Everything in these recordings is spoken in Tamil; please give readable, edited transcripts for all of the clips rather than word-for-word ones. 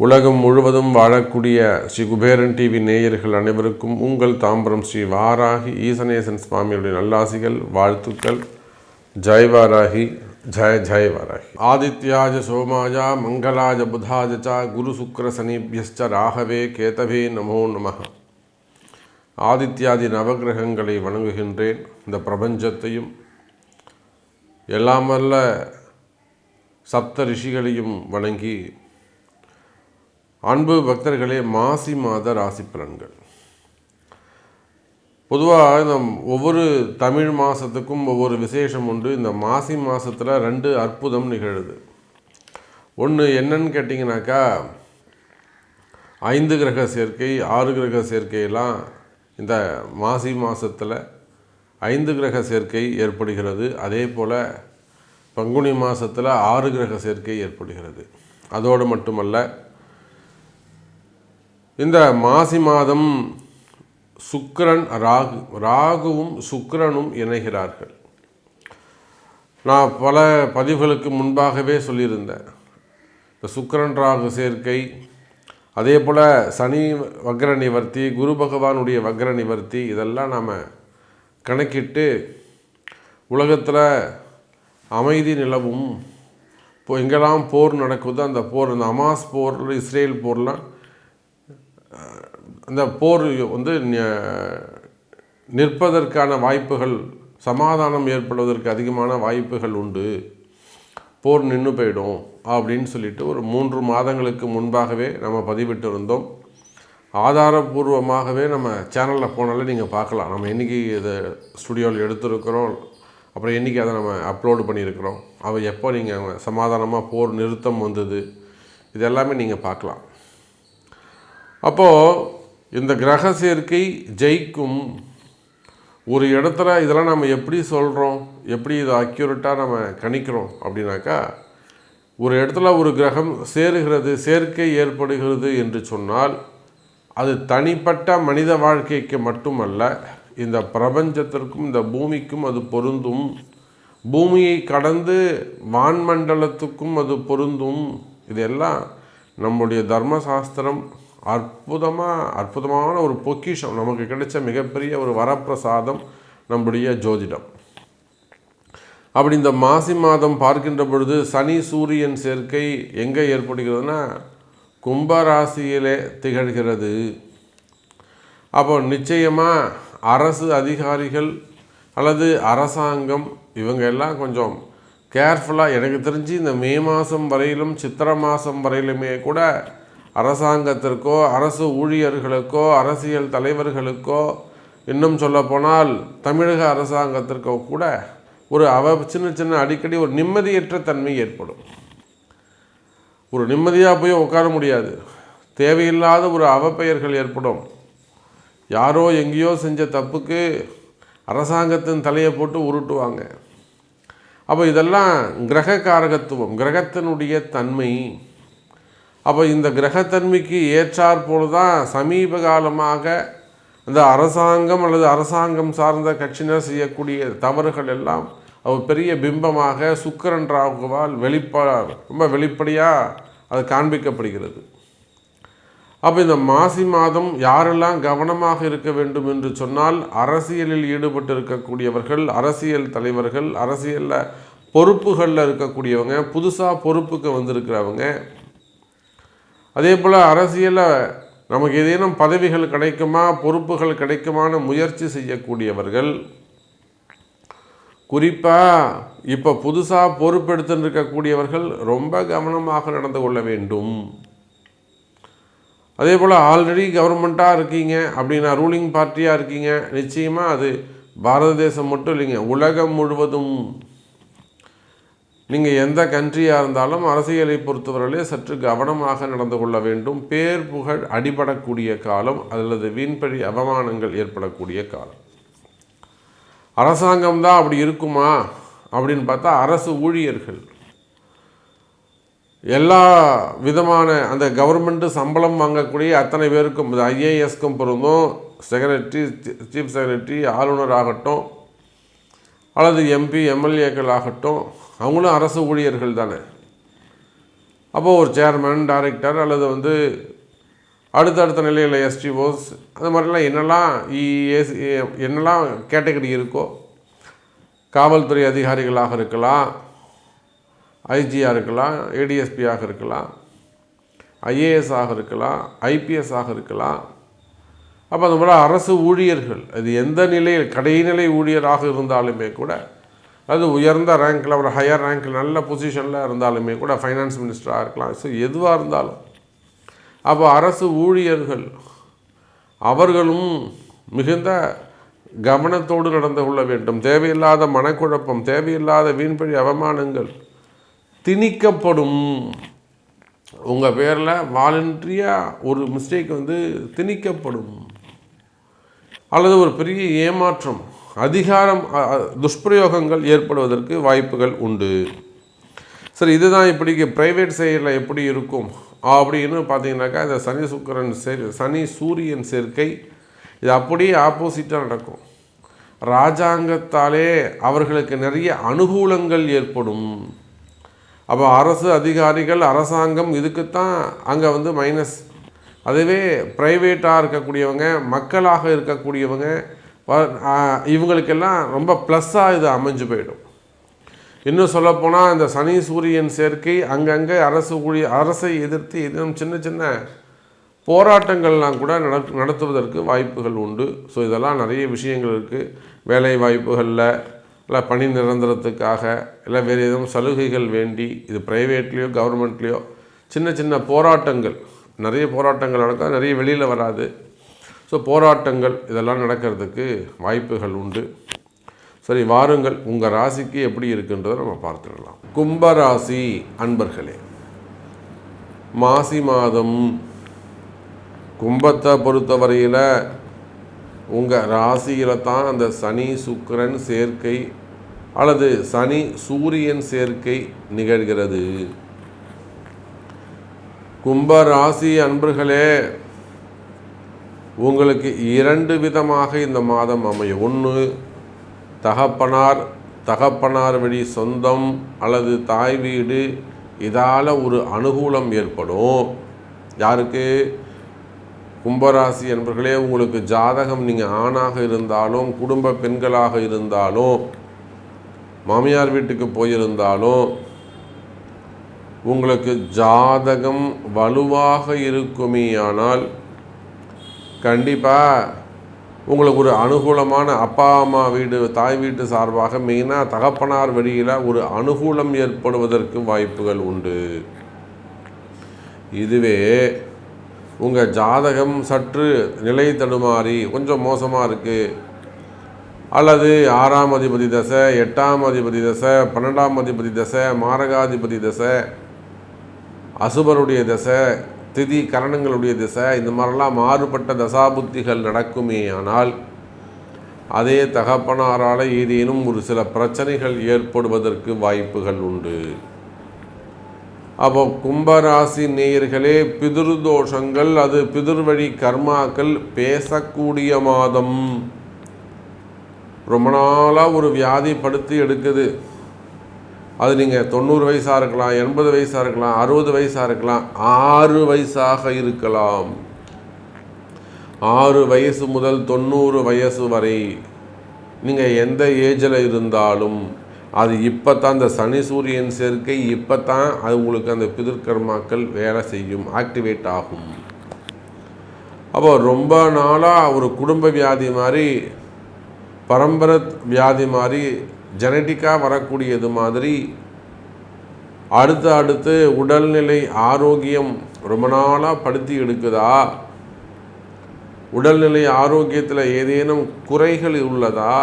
உலகம் முழுவதும் வாழக்கூடிய ஸ்ரீ குபேரன் டிவி நேயர்கள் அனைவருக்கும் உங்கள் தாம்பரம் ஸ்ரீ வாராகி ஈசனேசன் சுவாமியுடைய நல்லாசிகள், வாழ்த்துக்கள். ஜெய் வாராகி, ஜெய ஜெய வாராகி. ஆதித்யாஜ சோமாஜா மங்களாஜ புதாஜ ச குரு சுக்ர சனிபியஸ்ச ராகவே கேதவே நமோ நமः. ஆதித்யாதி நவகிரகங்களை வணங்குகின்றேன். இந்த பிரபஞ்சத்தையும் எல்லாம் வல்ல சப்த ரிஷிகளையும் வணங்கி, அன்பு பக்தர்களே, மாசி மாத ராசி பலன்கள். பொதுவாக இந்த ஒவ்வொரு தமிழ் மாதத்துக்கும் ஒவ்வொரு விசேஷம் உண்டு. இந்த மாசி மாதத்தில் 2 அற்புதம் நிகழுது. ஒன்று என்னன்னு கேட்டிங்கனாக்கா, 5 கிரக சேர்க்கை 6 கிரக சேர்க்கையெல்லாம் இந்த மாசி மாதத்தில் 5 கிரக சேர்க்கை ஏற்படுகிறது. அதே போல் பங்குனி மாதத்தில் 6 கிரக சேர்க்கை ஏற்படுகிறது. அதோடு மட்டுமல்ல, இந்த மாசி மாதம் சுக்கிரன் ராகுவும் சுக்கிரனும் இணைகிறார்கள். நான் பல பதிவுகளுக்கு முன்பாகவே சொல்லியிருந்தேன். இந்த சுக்கிரன் ராகு சேர்க்கை, அதே போல் சனி வக்ர நிவர்த்தி, குரு பகவானுடைய வக்ர நிவர்த்தி, இதெல்லாம் நாம் கணக்கிட்டு உலகத்தில் அமைதி நிலவும். இப்போ எங்கெல்லாம் போர் நடக்குதோ அந்த போர், இந்த அமாஸ் போர், இஸ்ரேல் போர்லாம், அந்த போர் நிற்பதற்கான வாய்ப்புகள், சமாதானம் ஏற்படுவதற்கு அதிகமான வாய்ப்புகள் உண்டு. போர் நின்று போயிடும் அப்படின்னு சொல்லிட்டு ஒரு 3 மாதங்களுக்கு முன்பாகவே நம்ம பதிவிட்டு இருந்தோம். ஆதாரபூர்வமாகவே நம்ம சேனலில் போனாலே நீங்கள் பார்க்கலாம். நம்ம என்றைக்கு இதை ஸ்டுடியோவில் எடுத்துருக்கிறோம், அப்புறம் என்றைக்கு அதை நம்ம அப்லோடு பண்ணியிருக்கிறோம், அவள் எப்போ நீங்கள் சமாதானமாக போர் நிறுத்தம் வந்தது, இது எல்லாமே நீங்கள் பார்க்கலாம். அப்போது இந்த கிரக சேர்க்கை ஜெயிக்கும் ஒரு இடத்துல இதெல்லாம் நம்ம எப்படி சொல்கிறோம், எப்படி இதை அக்யூரேட்டாக நம்ம கணிக்கிறோம் அப்படின்னாக்கா, ஒரு இடத்துல ஒரு கிரகம் சேருகிறது, சேர்க்கை ஏற்படுகிறது என்று சொன்னால் அது தனிப்பட்ட மனித வாழ்க்கைக்கு மட்டுமல்ல, இந்த பிரபஞ்சத்திற்கும் இந்த பூமிக்கும் அது பொருந்தும். பூமியை கடந்து வான்மண்டலத்துக்கும் அது பொருந்தும். இதெல்லாம் நம்முடைய தர்மசாஸ்திரம் அற்புதமான ஒரு பொக்கிஷம், நமக்கு கிடைச்ச மிகப்பெரிய ஒரு வரப்பிரசாதம் நம்முடைய ஜோதிடம். அப்படி இந்த மாசி மாதம் பார்க்கின்ற பொழுது சனி சூரியன் சேர்க்கை எங்கே ஏற்படுகிறதுனா கும்பராசியிலே திகழ்கிறது. அப்போ நிச்சயமாக அரசு அதிகாரிகள் அல்லது அரசாங்கம் இவங்க எல்லாம் கொஞ்சம் கேர்ஃபுல்லாக, எனக்கு தெரிஞ்சு இந்த மே மாதம் வரையிலும் சித்திரை மாதம் வரையிலுமே கூட அரசாங்கத்திற்கோ அரசு ஊழியர்களுக்கோ அரசியல் தலைவர்களுக்கோ, இன்னும் சொல்லப்போனால் தமிழக அரசாங்கத்திற்கோ கூட ஒரு சின்ன அடிக்கடி ஒரு நிம்மதியற்ற தன்மை ஏற்படும். ஒரு நிம்மதியாக போய் உட்கார முடியாது. தேவையில்லாத ஒரு அவப்பெயர்கள் ஏற்படும். யாரோ எங்கேயோ செஞ்ச தப்புக்கு அரசாங்கத்தின் தலையை போட்டு உருட்டுவாங்க. அப்போ இதெல்லாம் கிரக காரகத்துவம், கிரகத்தினுடைய தன்மை. அப்போ இந்த கிரகத்தன்மைக்கு ஏற்றாற்போல் தான் சமீப காலமாக இந்த அரசாங்கம் அல்லது அரசாங்கம் சார்ந்த கட்சியினர் செய்யக்கூடிய தவறுகள் எல்லாம் பெரிய பிம்பமாக சுக்கிரன் ராகுவால் ரொம்ப வெளிப்படையாக அது காண்பிக்கப்படுகிறது. அப்போ இந்த மாசி மாதம் யாரெல்லாம் கவனமாக இருக்க வேண்டும் என்று சொன்னால், அரசியலில் ஈடுபட்டு இருக்கக்கூடியவர்கள், அரசியல் தலைவர்கள், அரசியலில் பொறுப்புகளில் இருக்கக்கூடியவங்க, புதுசாக பொறுப்புக்கு வந்திருக்கிறவங்க, அதே போல் அரசியலில் நமக்கு ஏதேனும் பதவிகள் கிடைக்குமா, பொறுப்புகள் கிடைக்குமான முயற்சி செய்யக்கூடியவர்கள், குறிப்பாக இப்போ புதுசாக பொறுப்பெடுத்துன்னு இருக்கக்கூடியவர்கள் ரொம்ப கவனமாக நடந்து கொள்ள வேண்டும். அதே போல் ஆல்ரெடி கவர்மெண்ட்டாக இருக்கீங்க அப்படின்னா, ரூலிங் பார்ட்டியாக இருக்கீங்க, நிச்சயமாக அது பாரத தேசம் மட்டும் இல்லைங்க, உலகம் முழுவதும் நீங்கள் எந்த கண்ட்ரியாக இருந்தாலும் அரசியலை பொறுத்தவரையிலே சற்று கவனமாக நடந்து கொள்ள வேண்டும். பேர் புகழ் அடிபடக்கூடிய காலம் அல்லது வீண்பழி அவமானங்கள் ஏற்படக்கூடிய காலம். அரசாங்கம் தான் அப்படி இருக்குமா அப்படின்னு பார்த்தா, அரசு ஊழியர்கள் எல்லா விதமான அந்த கவர்மெண்ட்டு சம்பளம் வாங்கக்கூடிய அத்தனை பேருக்கும், ஐஏஎஸ்க்கும் பொருந்தும், செக்ரட்டரி, சீஃப் செக்ரட்டரி, ஆளுநர் ஆகட்டும், அல்லது எம்பி எம்எல்ஏக்கள் ஆகட்டும், அவங்களும் அரசு ஊழியர்கள் தானே. அப்போது ஒரு சேர்மன், டைரக்டர் அல்லது அடுத்தடுத்த நிலையில் எஸ்டிஓஸ் அந்த மாதிரிலாம் என்னெல்லாம் கேட்டகரி இருக்கோ, காவல்துறை அதிகாரிகளாக இருக்கலாம், ஐஜியாக இருக்கலாம், ஏடிஎஸ்பியாக இருக்கலாம், ஐஏஎஸ் ஆக இருக்கலாம், ஐபிஎஸ் ஆக இருக்கலாம். அப்போ அந்த மாதிரி அரசு ஊழியர்கள், அது எந்த நிலையில் கடைநிலை ஊழியராக இருந்தாலுமே கூட, அது உயர்ந்த ரேங்கில் ஒரு ஹையர் ரேங்கில் நல்ல பொசிஷனில் இருந்தாலுமே கூட, ஃபைனான்ஸ் மினிஸ்டராக இருக்கலாம், ஸோ எதுவாக இருந்தாலும், அப்போ அரசு ஊழியர்கள் அவர்களும் மிகுந்த கவனத்தோடு நடந்து கொள்ள வேண்டும். தேவையில்லாத மனக்குழப்பம், தேவையில்லாத வீண்பழி அவமானங்கள் திணிக்கப்படும். உங்கள் பேரில் வாலண்டரியாக ஒரு மிஸ்டேக் திணிக்கப்படும், அல்லது ஒரு பெரிய ஏமாற்றம், அதிகாரம் துஷ்பிரயோகங்கள் ஏற்படுவதற்கு வாய்ப்புகள் உண்டு. சரி, இதுதான் இப்படி ப்ரைவேட் சைடில் எப்படி இருக்கும் அப்படின்னு பார்த்தீங்கன்னாக்கா, இந்த சனி சூரியன் சேர்க்கை இது அப்படியே ஆப்போசிட்டாக நடக்கும். ராஜாங்கத்தாலே அவர்களுக்கு நிறைய அனுகூலங்கள் ஏற்படும். அப்போ அரசு அதிகாரிகள், அரசாங்கம் இதுக்குத்தான் அங்கே மைனஸ். அதுவே ப்ரைவேட்டாக இருக்கக்கூடியவங்க, மக்களாக இருக்கக்கூடியவங்க, இவங்களுக்கெல்லாம் ரொம்ப ப்ளஸ்ஸாக இது அமைஞ்சு போயிடும். இன்னும் சொல்லப்போனால் இந்த சனி சூரியன் சேர்க்கை அங்கங்கே அரசை எதிர்த்து எதுவும் சின்ன சின்ன போராட்டங்கள்லாம் கூட நடத்துவதற்கு வாய்ப்புகள் உண்டு. ஸோ இதெல்லாம் நிறைய விஷயங்கள் இருக்குது. வேலை வாய்ப்புகளில், இல்லை பணி நிரந்தரத்துக்காக, இல்லை வேறு எதுவும் சலுகைகள் வேண்டி, இது ப்ரைவேட்லேயோ கவர்மெண்ட்லேயோ சின்ன சின்ன போராட்டங்கள், நிறைய போராட்டங்கள் நடக்கும், நிறைய வெளியில் வராது. ஸோ போராட்டங்கள் இதெல்லாம் நடக்கிறதுக்கு வாய்ப்புகள் உண்டு. சரி, வாருங்கள் உங்கள் ராசிக்கு எப்படி இருக்குன்றதை நம்ம பார்த்துடலாம். கும்பராசி அன்பர்களே, மாசி மாதம் கும்பத்தை பொறுத்தவரையில் உங்கள் ராசியில் தான் அந்த சனி சுக்கிரன் சேர்க்கை அல்லது சனி சூரியன் சேர்க்கை நிகழ்கிறது. கும்பராசி அன்பர்களே, உங்களுக்கு 2 விதமாக இந்த மாதம் அமையும். ஒன்று, தகப்பனார் வழி சொந்தம் அல்லது தாய் வீடு, இதால் ஒரு அனுகூலம் ஏற்படும். யாருக்கு? கும்பராசி என்பர்களே, உங்களுக்கு ஜாதகம் நீங்கள் ஆணாக இருந்தாலும், குடும்ப பெண்களாக இருந்தாலும், மாமியார் வீட்டுக்கு போயிருந்தாலும், உங்களுக்கு ஜாதகம் வலுவாக இருக்குமேயானால் கண்டிப்பாக உங்களுக்கு ஒரு அனுகூலமான அப்பா அம்மா வீடு, தாய் வீட்டு சார்பாக மெயினாக தகப்பனார் வழியில் ஒரு அனுகூலம் ஏற்படுவதற்கு வாய்ப்புகள் உண்டு. இதுவே உங்கள் ஜாதகம் சற்று நிலை தடுமாறி கொஞ்சம் மோசமாக இருக்குது, அல்லது 6ஆம் அதிபதி தசை, 8ஆம் அதிபதி தசை, 12ஆம் அதிபதி தசை, மாரகாதிபதி தசை, அசுபருடைய தசை, திதி கரணங்களுடைய திசை, இந்த மாதிரிலாம் மாறுபட்ட தசாபுத்திகள் நடக்குமே ஆனால் அதே தகப்பனாரால் ஏதேனும் ஒரு சில பிரச்சனைகள் ஏற்படுவதற்கு வாய்ப்புகள் உண்டு. அப்போ கும்பராசி நேயர்களே, பிதிருதோஷங்கள், அது பிதிர்வழி கர்மாக்கள் பேசக்கூடிய மாதம். ரொம்ப நாளாக ஒரு வியாதி படுத்தி எடுக்குது. அது நீங்கள் 90 வயசாக இருக்கலாம், 80 வயசாக இருக்கலாம், 60 வயசாக இருக்கலாம், 6 வயசாக இருக்கலாம். 6 வயசு முதல் 90 வயசு வரை நீங்கள் எந்த ஏஜில் இருந்தாலும் அது இப்போ தான் இந்த சனி சூரியன் சேர்க்கை, இப்போ தான் அது உங்களுக்கு அந்த பிதிர்கர்மாக்கள் வேலை செய்யும், ஆக்டிவேட் ஆகும். அப்போ ரொம்ப நாளாக ஒரு குடும்ப வியாதி மாதிரி, பரம்பரை வியாதி மாதிரி, ஜெனட்டிக்காக வரக்கூடியது மாதிரி, அடுத்து உடல்நிலை ஆரோக்கியம் ரொம்ப நாளாக படுத்தி எடுக்குதா, உடல்நிலை ஆரோக்கியத்தில் ஏதேனும் குறைகள் உள்ளதா,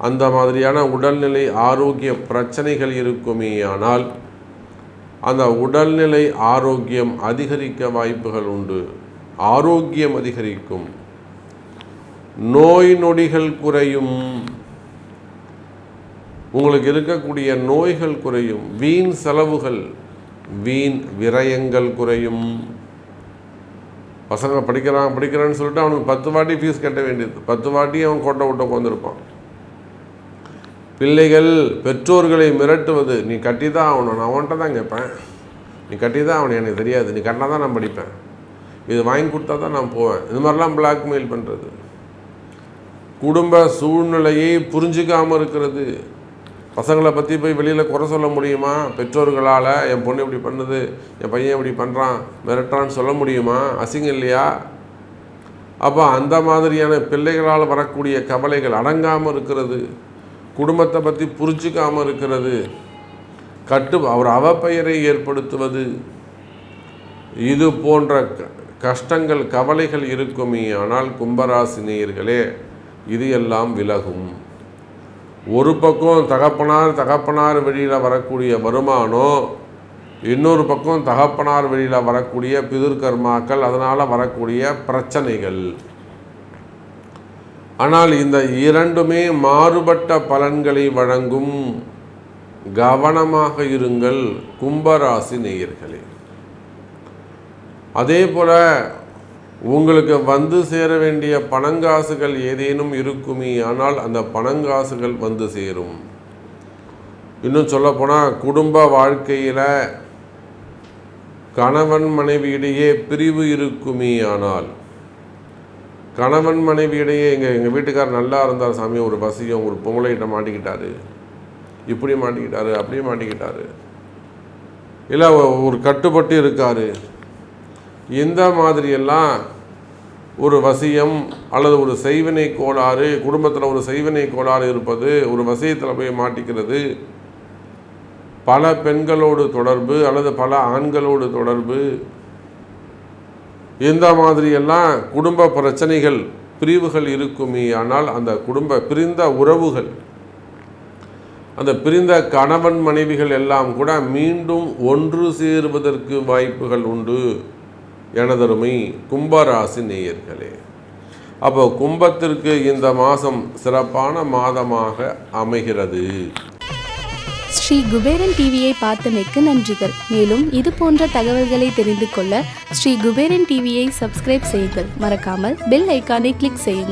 அந்த மாதிரியான உடல்நிலை ஆரோக்கிய பிரச்சனைகள் இருக்குமே ஆனால் அந்த உடல்நிலை ஆரோக்கியம் அதிகரிக்க வாய்ப்புகள் உண்டு. ஆரோக்கியம் அதிகரிக்கும், நோய் நொடிகள் குறையும், உங்களுக்கு இருக்கக்கூடிய நோய்கள் குறையும், வீண் செலவுகள், வீண் விரயங்கள் குறையும். பசங்க படிக்கிறான்னு சொல்லிட்டு அவனுக்கு 10 வாட்டி ஃபீஸ் கட்ட வேண்டியது, 10 வாட்டி அவன் கோட்டை விட்டு உட்காந்துருப்பான். பிள்ளைகள் பெற்றோர்களை மிரட்டுவது, நீ கட்டி தான் ஆகணும், நான் அவன்கிட்ட தான் கேட்பேன், நீ கட்டி தான் ஆகணும், எனக்கு தெரியாது, நீ கட்டினா தான் நான் படிப்பேன், இது வாங்கி கொடுத்தா தான் நான் போவேன், இது மாதிரிலாம் பிளாக்மெயில் பண்ணுறது. குடும்ப சூழ்நிலையை புரிஞ்சிக்காமல் இருக்கிறது. பசங்களை பற்றி போய் வெளியில் குறை சொல்ல முடியுமா? பெற்றோர்களால் என் பொண்ணு இப்படி பண்ணுது, என் பையன் இப்படி பண்ணுறான், மிரட்டுறான்னு சொல்ல முடியுமா? அசிங்கம் இல்லையா? அப்போ அந்த மாதிரியான பிள்ளைகளால் வரக்கூடிய கவலைகள் அடங்காமல் இருக்கிறது, குடும்பத்தை பற்றி புரிஞ்சிக்காமல் இருக்கிறது, அவர் அவப்பெயரை ஏற்படுத்துவது, இது போன்ற கஷ்டங்கள் கவலைகள் இருக்குமே. ஆனால் கும்பராசி நேயர்களே, இது எல்லாம் விலகும். ஒரு பக்கம் தகப்பனார் வெளியில் வரக்கூடிய வருமானம், இன்னொரு பக்கம் தகப்பனார் வெளியில் வரக்கூடிய பிதுர்கர்மாக்கள், அதனால் வரக்கூடிய பிரச்சனைகள். ஆனால் இந்த இரண்டுமே மாறுபட்ட பலன்களை வழங்கும். கவனமாக இருங்கள் கும்பராசி நேயர்களே. அதே போல் உங்களுக்கு வந்து சேர வேண்டிய பணங்காசுகள் ஏதேனும் இருக்குமே, ஆனால் அந்த பணங்காசுகள் வந்து சேரும். இன்னும் சொல்லப்போனால் குடும்ப வாழ்க்கையில் கணவன் மனைவியிடையே பிரிவு இருக்குமே, ஆனால் கணவன் மனைவியிடையே எங்கள் வீட்டுக்கார் நல்லா இருந்தார் சாமி, ஒரு வசியம், ஒரு பொங்கலைகிட்ட மாட்டிக்கிட்டாரு, இப்படி மாட்டிக்கிட்டாரு, அப்படியே மாட்டிக்கிட்டாரு, இல்லை ஒரு கட்டுப்பட்டு இருக்கார், இந்த மாதிரியெல்லாம் ஒரு வசியம் அல்லது ஒரு செய்வினை கோளாறு, குடும்பத்தில் ஒரு செய்வினை கோளாறு இருப்பது, ஒரு வசியத்தில் போய் மாட்டிக்கிறது, பல பெண்களோடு தொடர்பு அல்லது பல ஆண்களோடு தொடர்பு, இந்த மாதிரியெல்லாம் குடும்ப பிரச்சனைகள் பிரிவுகள் இருக்குமே. ஆனால் அந்த பிரிந்த உறவுகள், அந்த பிரிந்த கணவன் மனைவிகள் எல்லாம் கூட மீண்டும் ஒன்று சேருவதற்கு வாய்ப்புகள் உண்டு எனதருமை கும்பராசி நேயர்களே. அப்போ கும்பத்திற்கு இந்த மாதம் சிறப்பான மாதமாக அமைகிறது. ஸ்ரீ குபேரன் டிவியை பார்த்தமைக்கு நன்றிகள். மேலும் இது போன்ற தகவல்களை தெரிந்து கொள்ள ஸ்ரீ குபேரன் டிவியை சப்ஸ்கிரைப் செய்யுங்கள். மறக்காமல் பெல் ஐக்கானை கிளிக் செய்யுங்கள்.